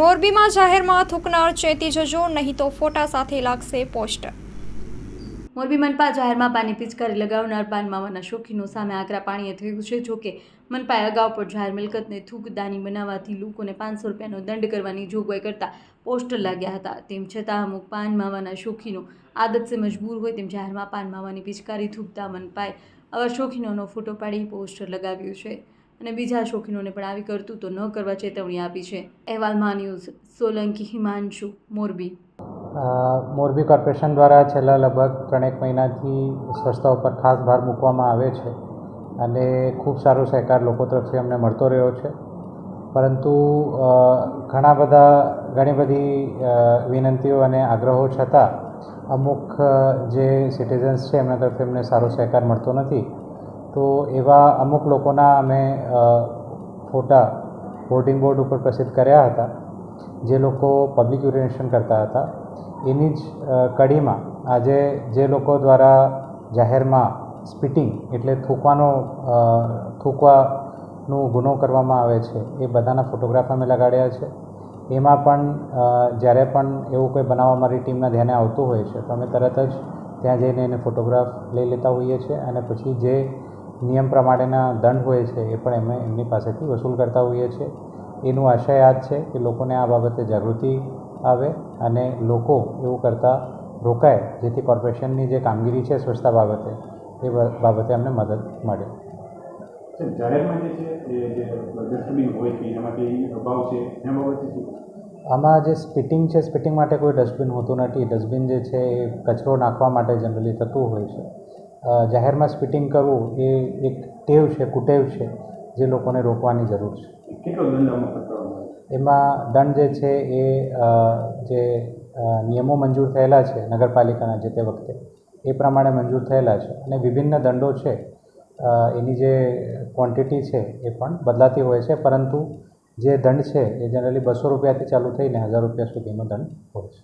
મોરબીમાં જાહેરમાં થૂંકનાર ચેતી જજો, નહીં તો ફોટા સાથે લાગશે પોસ્ટર. મોરબી મનપા જાહેરમાં પાનની પિચકારી લગાવનાર પાન માવાના શોખીનો સામે આકરા પાણીએ થયું છે. જોકે મનપાએ અગાઉ પણ જાહેર મિલકતને થૂકદાની બનાવવાથી લોકોને 500 રૂપિયાનો દંડ કરવાની જોગવાઈ કરતા પોસ્ટર લાગ્યા હતા. તેમ છતાં અમુક પાન માવાના શોખીનો આદત સે મજબૂર હોય તેમ જાહેરમાં પાન માવાની પિચકારી થૂકતા મનપાએ આવા શોખીનોનો ફોટો પાડી પોસ્ટર લગાવ્યું છે અને બીજા શોખીનોને પણ આવી કરતૂતો ન કરવા ચેતવણી આપી છે. અહેવાલમાં ન્યૂઝ સોલંકી હિમાંશુ, મોરબી. મોરબી કોર્પોરેશન દ્વારા છેલ્લા લગભગ 3 મહિનાથી સ્વચ્છતા ઉપર ખાસ ભાર મૂકવામાં આવે છે અને ખૂબ સારો સહકાર લોકો તરફથી અમને મળતો રહ્યો છે. પરંતુ ઘણી બધી વિનંતીઓ અને આગ્રહો છતાં અમુક જે સિટીઝન્સ છે એમના તરફથી અમને સારો સહકાર મળતો નથી. તો એવા અમુક લોકોના અમે ફોટા હોર્ડિંગ બોર્ડ ઉપર પ્રસિદ્ધ કર્યા હતા, જે લોકો પબ્લિક યુરિનેશન કરતા હતા. એની જ કડીમાં આજે જે લોકો દ્વારા જાહેરમાં સ્પિટિંગ એટલે થૂકવાનો ગુનો કરવામાં આવે છે એ બધાના ફોટોગ્રાફ અમે લગાડ્યા છે. એમાં પણ જ્યારે પણ એવું કોઈ બનાવ અમારી ટીમના ધ્યાને આવતું હોય છે તો અમે તરત જ ત્યાં જઈને એને ફોટોગ્રાફ લઈ લેતા હોઈએ છીએ અને પછી જે નિયમ પ્રમાણેના દંડ હોય છે એ પણ અમે એમની પાસેથી વસૂલ કરતા હોઈએ છીએ. એનું આશય આ જ છે કે લોકોને આ બાબતે જાગૃતિ આવે અને લોકો એવું કરતાં રોકાય, જેથી કોર્પોરેશનની જે કામગીરી છે સ્વચ્છતા બાબતે એ બાબતે અમને મદદ મળે. આમાં જે સ્પિટિંગ છે, સ્પિટિંગ માટે કોઈ ડસ્ટબિન હોતું નથી. ડસ્ટબિન જે છે એ કચરો નાખવા માટે જનરલી થતું હોય છે. જાહેરમાં સ્પિટિંગ કરવું એ એક ટેવ છે, કુટેવ છે, જે લોકોને રોકવાની જરૂર છે. કેટલો દંડ અમલ કરવામાં આવે? એમાં દંડ જે છે એ જે નિયમો મંજૂર થયેલા છે નગરપાલિકાના જે તે વખતે એ પ્રમાણે મંજૂર થયેલા છે અને વિભિન્ન દંડો છે. એની જે ક્વોન્ટિટી છે એ પણ બદલાતી હોય છે, પરંતુ જે દંડ છે એ જનરલી 200 રૂપિયાથી ચાલુ થઈને 1000 રૂપિયા સુધીનો દંડ હોય છે.